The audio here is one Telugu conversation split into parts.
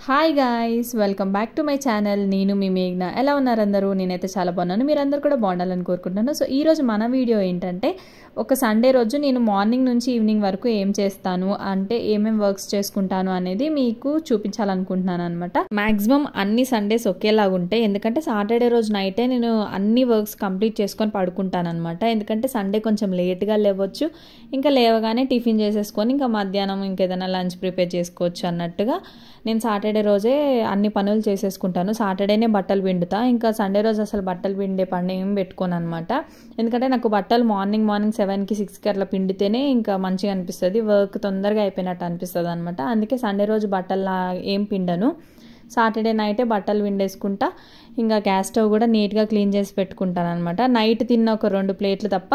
Hi guys, welcome back to my channel. నేను మీ మేఘ్న. ఎలా ఉన్నారు అందరూ? నేనైతే చాలా బాగున్నాను. మీరందరూ కూడా బాగుండాలని కోరుకుంటున్నాను. సో ఈరోజు మన వీడియో ఏంటంటే, ఒక సండే రోజు నేను మార్నింగ్ నుంచి ఈవినింగ్ వరకు ఏం చేస్తాను, అంటే ఏమేం వర్క్స్ చేసుకుంటాను అనేది మీకు చూపించాలనుకుంటున్నాను అనమాట. మ్యాక్సిమం అన్ని సండేస్ ఒకేలాగా ఉంటాయి, ఎందుకంటే సాటర్డే రోజు నైటే నేను అన్ని వర్క్స్ కంప్లీట్ చేసుకొని పడుకుంటాను అనమాట. ఎందుకంటే సండే కొంచెం లేట్గా లేవచ్చు, ఇంకా లేవగానే టిఫిన్ చేసేసుకొని ఇంకా మధ్యాహ్నం ఇంకేదైనా లంచ్ ప్రిపేర్ చేసుకోవచ్చు అన్నట్టుగా నేను సాటర్డే రోజే అన్ని పనులు చేసేసుకుంటాను. సాటర్డేనే బట్టలు పిండుతా, ఇంకా సండే రోజు అసలు బట్టలు పిండే పని ఏం పెట్టుకోను అనమాట. ఎందుకంటే నాకు బట్టలు మార్నింగ్ 7కి 6కి అట్లా పిండితేనే ఇంకా మంచిగా అనిపిస్తుంది, వర్క్ తొందరగా అయిపోయినట్టు అనిపిస్తుంది అనమాట. అందుకే సండే రోజు బట్టలు ఏం పిండను. సాటర్డే నైటే బట్టలు పిండేసుకుంటా. ఇంకా గ్యాస్ స్టవ్ కూడా నీట్గా క్లీన్ చేసి పెట్టుకుంటాను అనమాట. నైట్ తిన్న ఒక 2 ప్లేట్లు తప్ప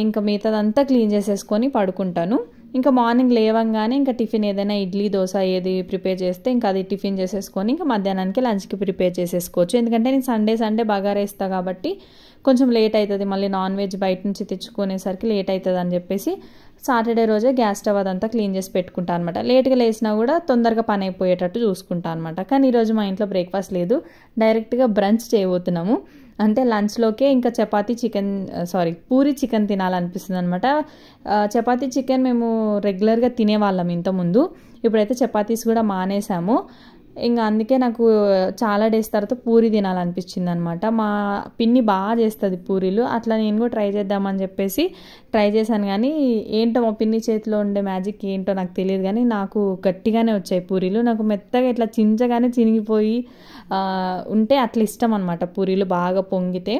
ఇంకా మిగతాదంతా క్లీన్ చేసేసుకొని పడుకుంటాను. ఇంకా మార్నింగ్ లేవంగానే ఇంకా టిఫిన్ ఏదైనా ఇడ్లీ దోశ ఏది ప్రిపేర్ చేస్తే ఇంకా అది టిఫిన్ చేసేసుకొని ఇంకా మధ్యాహ్నానికి లంచ్కి ప్రిపేర్ చేసేసుకోవచ్చు. ఎందుకంటే నేను సండే బగారా వేస్తాను కాబట్టి కొంచెం లేట్ అవుతుంది, మళ్ళీ నాన్ వెజ్ బయట నుంచి తెచ్చుకునేసరికి లేట్ అవుతుంది అని చెప్పేసి సాటర్డే రోజే గ్యాస్ స్టవ్ అదంతా క్లీన్ చేసి పెట్టుకుంటాను అనమాట. లేట్గా లేసినా కూడా తొందరగా పని అయిపోయేటట్టు చూసుకుంటాను అనమాట. కానీ ఈరోజు మా ఇంట్లో బ్రేక్ఫాస్ట్ లేదు, డైరెక్ట్గా బ్రంచ్ చేయబోతున్నాము. అంటే లంచ్లోకే ఇంకా పూరి చికెన్ తినాలనిపిస్తుంది అనమాట. చపాతీ చికెన్ మేము రెగ్యులర్గా తినేవాళ్ళం ఇంతకుముందు, ఇప్పుడైతే చపాతీస్ కూడా మానేసాము. ఇంకా అందుకే నాకు చాలా డేస్ తర్వాత పూరి తినాలనిపించింది అనమాట. మా పిన్ని బాగా చేస్తుంది పూరీలు, అట్లా నేను కూడా ట్రై చేద్దామని చెప్పేసి ట్రై చేశాను. కానీ ఏంటో మా పిన్ని చేతిలో ఉండే మ్యాజిక్ ఏంటో నాకు తెలియదు, కానీ నాకు గట్టిగానే వచ్చాయి పూరీలు. నాకు మెత్తగా ఇట్లా చించగానే చినిగిపోయి ఉంటే అట్లా ఇష్టం అనమాట పూరీలు బాగా పొంగితే.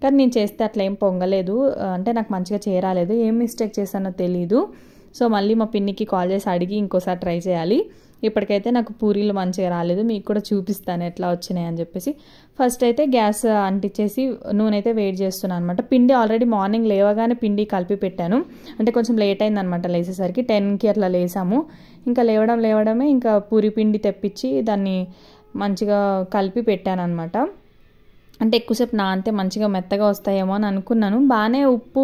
కానీ నేను చేస్తే అట్లా ఏం పొంగలేదు, అంటే నాకు మంచిగా చేయరాలేదు, ఏం మిస్టేక్ చేశానో తెలీదు. సో మళ్ళీ మా పిన్నికి కాల్ చేసి అడిగి ఇంకోసారి ట్రై చేయాలి. ఇప్పటికైతే నాకు పూరీలు మంచిగా రాలేదు, మీకు కూడా చూపిస్తాను ఎట్లా వచ్చినాయి అని చెప్పేసి. ఫస్ట్ అయితే గ్యాస్ అంటించేసి నూనె అయితే వేడి చేస్తున్నాను అనమాట. పిండి ఆల్రెడీ మార్నింగ్ లేవగానే పిండి కలిపి పెట్టాను, అంటే కొంచెం లేట్ అయిందనమాట లేచేసరికి. 10కి అట్లా లేసాము. ఇంకా లేవడమే ఇంకా పూరి పిండి తెప్పించి దాన్ని మంచిగా కలిపి పెట్టాను అనమాట. అంటే ఎక్కువసేపు నానితే మంచిగా మెత్తగా వస్తాయేమో అని అనుకున్నాను. బాగానే ఉప్పు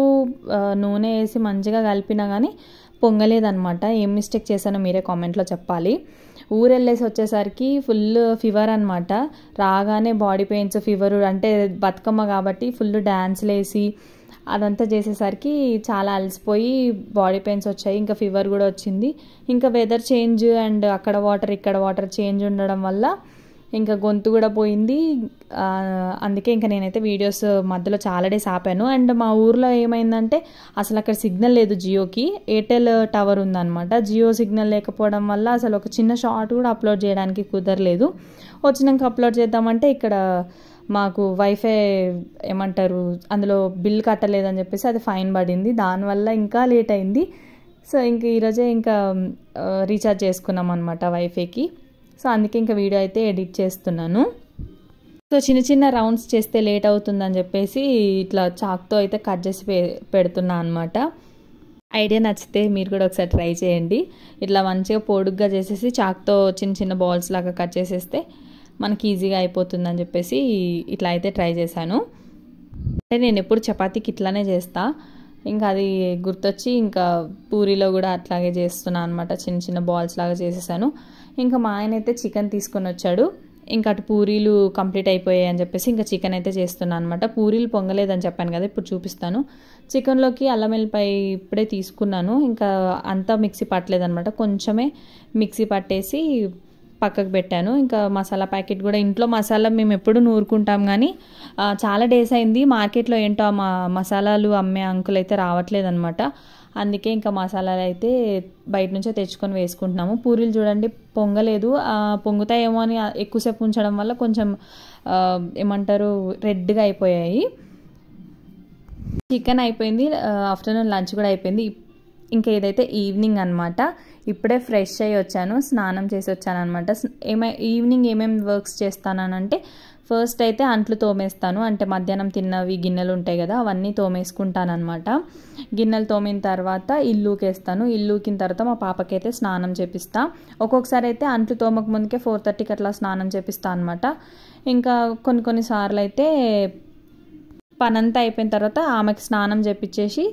నూనె వేసి మంచిగా కలిపినా కానీ పొంగలేదనమాట. ఏం మిస్టేక్ చేశానో మీరే కామెంట్లో చెప్పాలి. ఊరెళ్ళేసి వచ్చేసరికి ఫుల్ ఫీవర్ అనమాట. రాగానే బాడీ పెయిన్స్, ఫీవర్, అంటే బతుకమ్మ కాబట్టి ఫుల్ డ్యాన్స్లు వేసి అదంతా చేసేసరికి చాలా అలసిపోయి బాడీ పెయిన్స్ వచ్చాయి, ఇంకా ఫీవర్ కూడా వచ్చింది. ఇంకా వెదర్ చేంజ్ అండ్ అక్కడ వాటర్ ఇక్కడ వాటర్ చేంజ్ ఉండడం వల్ల ఇంకా గొంతు కూడా పోయింది. అందుకే ఇంకా నేనైతే వీడియోస్ మధ్యలో చాలా డేస్ ఆపాను. అండ్ మా ఊర్లో ఏమైందంటే అసలు అక్కడ సిగ్నల్ లేదు జియోకి, ఎయిర్టెల్ టవర్ ఉందన్నమాట. జియో సిగ్నల్ లేకపోవడం వల్ల అసలు ఒక చిన్న షార్ట్ కూడా అప్లోడ్ చేయడానికి కుదరలేదు. వచ్చినాక అప్లోడ్ చేద్దామంటే ఇక్కడ మాకు వైఫై ఏమంటారు అందులో బిల్ కట్టలేదని చెప్పేసి అది ఫైన్ పడింది, దానివల్ల ఇంకా లేట్ అయింది. సో ఇంకా ఈరోజే ఇంకా రీఛార్జ్ చేసుకున్నాం అనమాట వైఫైకి. సో అందుకే ఇంకా వీడియో అయితే ఎడిట్ చేస్తున్నాను. సో చిన్న రౌండ్స్ చేస్తే లేట్ అవుతుందని చెప్పేసి ఇట్లా చాక్తో అయితే కట్ చేసి పెడుతున్నా అనమాట. ఐడియా నచ్చితే మీరు కూడా ఒకసారి ట్రై చేయండి. ఇట్లా మంచిగా పొడుగ్గా చేసేసి చాక్తో చిన్న బాల్స్ లాగా కట్ చేసేస్తే మనకి ఈజీగా అయిపోతుందని చెప్పేసి ఇట్లా అయితే ట్రై చేశాను. అంటే నేను ఎప్పుడు చపాతీకి ఇట్లానే చేస్తా, ఇంకా అది గుర్తొచ్చి ఇంకా పూరీలో కూడా అట్లాగే చేస్తున్నాను అనమాట. చిన్న బాల్స్ లాగా చేసేసాను. ఇంకా మా ఆయన అయితే చికెన్ తీసుకొని వచ్చాడు, ఇంకా అటు పూరీలు కంప్లీట్ అయిపోయాయి అని చెప్పేసి ఇంకా చికెన్ అయితే చేస్తున్నాను అనమాట. పూరీలు పొంగలేదని చెప్పాను కదా, ఇప్పుడు చూపిస్తాను. చికెన్లోకి అల్లం వెల్లిపాయ ఇప్పుడే తీసుకున్నాను, ఇంకా అంతా మిక్సీ పట్టలేదనమాట, కొంచెమే మిక్సీ పట్టేసి పక్కకు పెట్టాను. ఇంకా మసాలా ప్యాకెట్ కూడా, ఇంట్లో మసాలా మేము ఎప్పుడు నూరుకుంటాం కానీ చాలా డేస్ అయింది, మార్కెట్లో ఏంటో మా మసాలాలు అమ్మే అంకుల్ అయితే రావట్లేదు అనమాట. అందుకే ఇంకా మసాలాలు అయితే బయట నుంచే తెచ్చుకొని వేసుకుంటున్నాము. పూరీలు చూడండి పొంగలేదు, పొంగుతాయేమో అని ఎక్కువసేపు ఉంచడం వల్ల కొంచెం ఏమంటారు రెడ్గా అయిపోయాయి. చికెన్ అయిపోయింది, ఆఫ్టర్నూన్ లంచ్ కూడా అయిపోయింది. ఇంకా ఏదైతే ఈవినింగ్ అనమాట, ఇప్పుడే ఫ్రెష్ అయ్యి వచ్చాను, స్నానం చేసి వచ్చాను అనమాట. ఈవినింగ్ ఏమేమి వర్క్స్ చేస్తానంటే, ఫస్ట్ అయితే అంట్లు తోమేస్తాను, అంటే మధ్యాహ్నం తిన్నవి గిన్నెలు ఉంటాయి కదా అవన్నీ తోమేసుకుంటాను అనమాట. గిన్నెలు తోమిన తర్వాత ఇల్లుకేస్తాను, ఇల్లుకిన తర్వాత మా పాపకైతే స్నానం చేపిస్తా. ఒక్కొక్కసారి అయితే అంట్లు తోమక ముందుకే 4:30కి అట్లా స్నానం చేపిస్తా అనమాట. ఇంకా కొన్ని సార్లు అయితే పనంతా అయిపోయిన తర్వాత ఆమెకి స్నానం చేపించేసి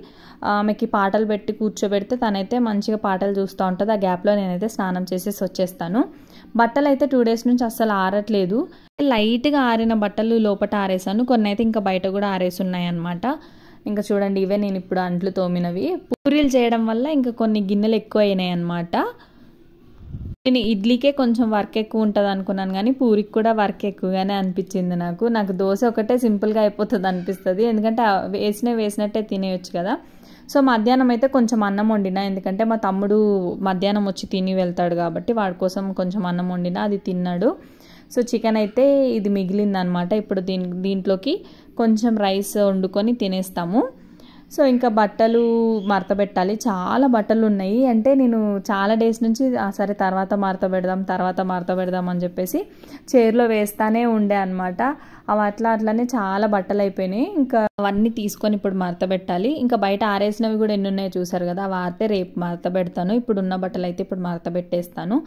ఆమెకి పాటలు పెట్టి కూర్చోబెడితే తనైతే మంచిగా పాటలు చూస్తూ ఉంటుంది. ఆ గ్యాప్లో నేనైతే స్నానం చేసేసి వచ్చేస్తాను. బట్టలు అయితే 2 డేస్ నుంచి అస్సలు ఆరట్లేదు. లైట్గా ఆరిన బట్టలు లోపల ఆరేసాను, కొన్ని అయితే ఇంకా బయట కూడా ఆరేసి ఉన్నాయి అన్నమాట. ఇంకా చూడండి, ఇవే నేను ఇప్పుడు అంట్లు తోమినవి. పూరీలు చేయడం వల్ల ఇంకా కొన్ని గిన్నెలు ఎక్కువ అయినాయి అన్నమాట. నేను ఇడ్లీకే కొంచెం వర్క్ ఎక్కువ ఉంటుంది అనుకున్నాను, కానీ పూరికి కూడా వర్క్ ఎక్కువగానే అనిపించింది నాకు దోశ ఒకటే సింపుల్గా అయిపోతుంది అనిపిస్తుంది, ఎందుకంటే వేసినట్టే తినేయచ్చు కదా. సో మధ్యాహ్నం అయితే కొంచెం అన్నం వండినా, ఎందుకంటే మా తమ్ముడు మధ్యాహ్నం వచ్చి తిని వెళ్తాడు కాబట్టి వాడి కోసం కొంచెం అన్నం వండినా, అది తిన్నాడు. సో చికెన్ అయితే ఇది మిగిలిందనమాట. ఇప్పుడు దీంట్లోకి కొంచెం రైస్ వండుకొని తినేస్తాము. సో ఇంకా బట్టలు మడత పెట్టాలి, చాలా బట్టలు ఉన్నాయి. అంటే నేను చాలా డేస్ నుంచి సరే తర్వాత మడత పెడదాం అని చెప్పేసి చైర్లో వేస్తానే ఉండే అనమాట. అవి అట్లానే చాలా బట్టలు అయిపోయినాయి. ఇంకా అవన్నీ తీసుకొని ఇప్పుడు మడత పెట్టాలి. ఇంకా బయట ఆరేసినవి కూడా ఎన్ని ఉన్నాయో చూసారు కదా, అవి ఆరితే రేపు మడత పెడతాను. ఇప్పుడు ఉన్న బట్టలు అయితే ఇప్పుడు మడత పెట్టేస్తాను.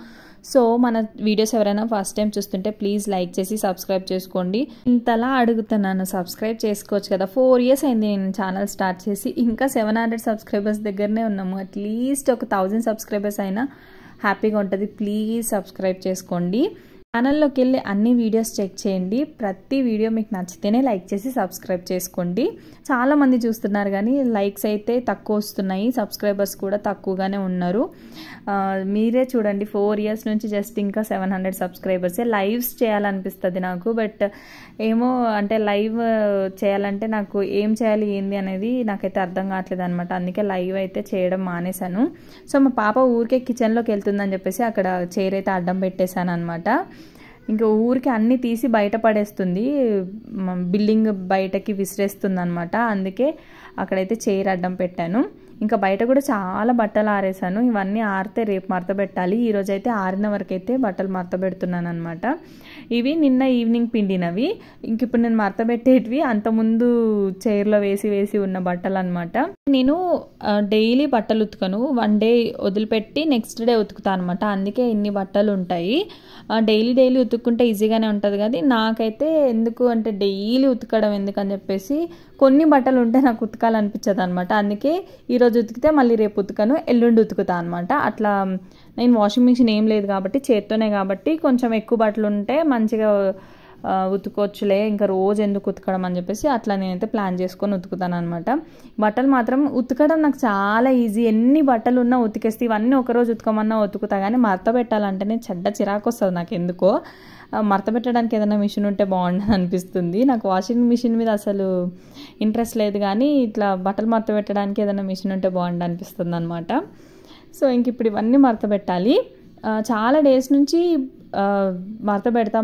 సో మన వీడియోస్ ఎవరైనా ఫస్ట్ టైం చూస్తుంటే ప్లీజ్ లైక్ చేసి సబ్స్క్రైబ్ చేసుకోండి. ఇంతలా అడుగుతున్నాను, సబ్స్క్రైబ్ చేసుకోవచ్చు కదా. 4 years అయింది నేను ఛానల్ స్టార్ట్ చేసి, ఇంకా 700 సబ్స్క్రైబర్స్ దగ్గరనే ఉన్నాము. అట్లీస్ట్ ఒక 1000 సబ్స్క్రైబర్స్ అయినా హ్యాపీగా ఉంటుంది. ప్లీజ్ సబ్స్క్రైబ్ చేసుకోండి. ఛానల్లోకి వెళ్ళి అన్ని వీడియోస్ చెక్ చేయండి. ప్రతి వీడియో మీకు నచ్చితేనే లైక్ చేసి సబ్స్క్రైబ్ చేసుకోండి. చాలామంది చూస్తున్నారు కానీ లైక్స్ అయితే తక్కువ వస్తున్నాయి, సబ్స్క్రైబర్స్ కూడా తక్కువగానే ఉన్నారు. మీరే చూడండి, 4 years నుంచి జస్ట్ ఇంకా 700 సబ్స్క్రైబర్సే. లైవ్స్ చేయాలనిపిస్తుంది నాకు, బట్ ఏమో అంటే లైవ్ చేయాలంటే నాకు ఏం చేయాలి ఏంది అనేది నాకైతే అర్థం కావట్లేదు అనమాట. అందుకే లైవ్ అయితే చేయడం మానేశాను. సో మా పాప ఊరికే కిచెన్లోకి వెళ్తుందని చెప్పేసి అక్కడ చైర్ అయితే అడ్డం పెట్టేశాను అనమాట. ఇంకా ఊరికి అన్నీ తీసి బయట పడేస్తుంది, బిల్డింగ్ బయటకి విసిరేస్తుంది అనమాట. అందుకే అక్కడైతే చైర్ అడ్డం పెట్టాను. ఇంకా బయట కూడా చాలా బట్టలు ఆరేసాను. ఇవన్నీ ఆరితే రేపు మడత పెట్టాలి. ఈరోజు అయితే ఆరిన వరకు అయితే బట్టలు మడత పెడుతున్నాను అనమాట. ఇవి నిన్న ఈవినింగ్ పిండినవి. ఇంక ఇప్పుడు నేను మడత పెట్టేటివి అంతకుముందు చైర్లో వేసి ఉన్న బట్టలు అనమాట. నేను డైలీ బట్టలు ఉతుకను, 1 day వదిలిపెట్టి నెక్స్ట్ డే ఉతుకుతాను అనమాట. అందుకే ఇన్ని బట్టలు ఉంటాయి. డైలీ ఉతుక్కుంటే ఈజీగానే ఉంటుంది, కానీ నాకైతే ఎందుకు అంటే డైలీ ఉతకడం ఎందుకని చెప్పేసి కొన్ని బట్టలు ఉంటే నాకు ఉతకాలనిపించదు అనమాట. అందుకే ఈరోజు ఉతికితే మళ్ళీ రేపు ఉతకను, ఎల్లుండి ఉతుకుతా అనమాట. అట్లా నేను వాషింగ్ మిషన్ ఏం లేదు కాబట్టి చేత్తోనే కాబట్టి కొంచెం ఎక్కువ బట్టలు ఉంటే మంచిగా ఉతుకోవచ్చులే, ఇంకా రోజు ఎందుకు ఉతకడం అని చెప్పేసి అట్లా నేనైతే ప్లాన్ చేసుకొని ఉతుకుతాను అనమాట. బట్టలు మాత్రం ఉతకడం నాకు చాలా ఈజీ. ఎన్ని బట్టలు ఉన్నా ఉతికేస్తే, ఇవన్నీ ఒకరోజు ఉతకమన్నా ఉతుకుతా, కానీ మడత పెట్టాలంటేనే చెడ్డ చిరాకు వస్తుంది నాకు ఎందుకో. మడత పెట్టడానికి ఏదైనా మిషన్ ఉంటే బాగుండని అనిపిస్తుంది నాకు. వాషింగ్ మిషన్ మీద అసలు ఇంట్రెస్ట్ లేదు, కానీ ఇట్లా బట్టలు మడత పెట్టడానికి ఏదైనా మిషన్ ఉంటే బాగుండు అనిపిస్తుంది అనమాట. సో ఇంక ఇప్పుడు ఇవన్నీ మడత పెట్టాలి. చాలా డేస్ నుంచి మడత పెడతా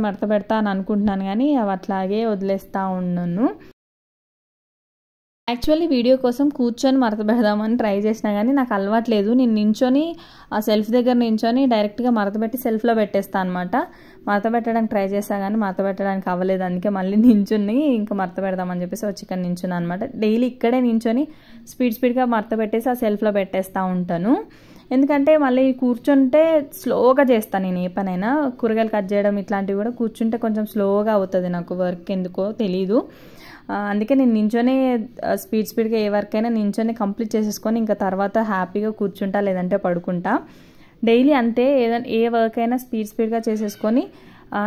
అని అనుకుంటున్నాను, కానీ అవి అట్లాగే వదిలేస్తూ ఉన్నాను. యాక్చువల్లీ వీడియో కోసం కూర్చొని మడత పెడదామని ట్రై చేసినా కానీ నాకు అలవాట్లేదు. నేను నించొని ఆ సెల్ఫ్ దగ్గర నించొని డైరెక్ట్గా మడత పెట్టి సెల్ఫ్లో పెట్టేస్తాను అనమాట. మడత పెట్టడానికి ట్రై చేసా కానీ మడత పెట్టడానికి అవ్వలేదు. అందుకే మళ్ళీ నించుని ఇంకా మడత పెడదామని చెప్పేసి వచ్చి ఇక్కడ నించున్నాను అనమాట. డైలీ ఇక్కడే నించొని స్పీడ్గా మడత పెట్టేసి ఆ సెల్ఫ్లో పెట్టేస్తూ ఉంటాను. ఎందుకంటే మళ్ళీ కూర్చుంటే స్లోగా చేస్తాను నేను ఏ పనైనా. కూరగాయలు కట్ చేయడం ఇట్లాంటివి కూడా కూర్చుంటే కొంచెం స్లోగా అవుతుంది నాకు వర్క్, ఎందుకో తెలీదు. అందుకే నేను నించొనే స్పీడ్గా ఏ వర్క్ అయినా నించొని కంప్లీట్ చేసేసుకొని ఇంకా తర్వాత హ్యాపీగా కూర్చుంటా, లేదంటే పడుకుంటా. డైలీ అంతే, ఏ వర్క్ అయినా స్పీడ్గా చేసేసుకొని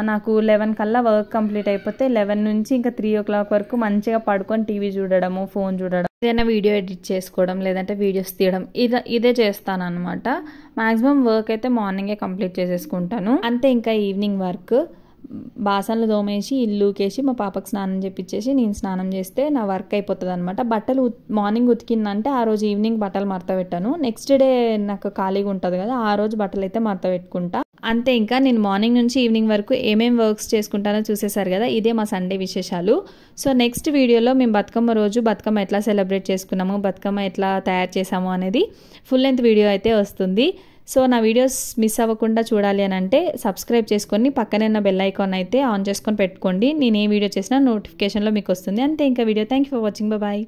నాకు 11 కల్లా వర్క్ కంప్లీట్ అయిపోతే 11 నుంచి ఇంకా 3 o'clock వరకు మంచిగా పడుకొని టీవీ చూడడము, ఫోన్ చూడడం, ఏదైనా వీడియో ఎడిట్ చేసుకోవడం, లేదంటే వీడియోస్ తీయడం, ఇదే చేస్తాను అనమాట. మ్యాక్సిమం వర్క్ అయితే మార్నింగే కంప్లీట్ చేసేసుకుంటాను. అంతే, ఇంకా ఈవినింగ్ వర్క్ బాసనలు దోమేసి ఇల్లుకేసి మా పాపకు స్నానం చేపించేసి నేను స్నానం చేస్తే నా వర్క్ అయిపోతుంది అనమాట. బట్టలు మార్నింగ్ ఉతికిందంటే ఆ రోజు ఈవినింగ్ బట్టలు మడత పెట్టాను. నెక్స్ట్ డే నాకు ఖాళీగా ఉంటుంది కదా, ఆ రోజు బట్టలు అయితే మడత పెట్టుకుంటా. అంతే, ఇంకా నేను మార్నింగ్ నుంచి ఈవినింగ్ వరకు ఏమేమి వర్క్స్ చేసుకుంటానో చూసేసారు కదా. ఇదే మా సండే విశేషాలు. సో నెక్స్ట్ వీడియోలో మేము బతుకమ్మ రోజు బతుకమ్మ ఎట్లా సెలబ్రేట్ చేసుకున్నాము, బతుకమ్మ ఎట్లా తయారు చేసాము అనేది ఫుల్ లెంత్ వీడియో అయితే వస్తుంది. సో నా వీడియోస్ మిస్ అవ్వకుండా చూడాలి అని అంటే సబ్స్క్రైబ్ చేసుకొని పక్కనే ఉన్న బెల్ ఐకాన్ అయితే ఆన్ చేసుకొని పెట్టుకోండి. నేను ఏ వీడియో చేసినా నోటిఫికేషన్లో మీకు వస్తుంది. అంతే, ఇంకా video. Thank you for watching. Bye.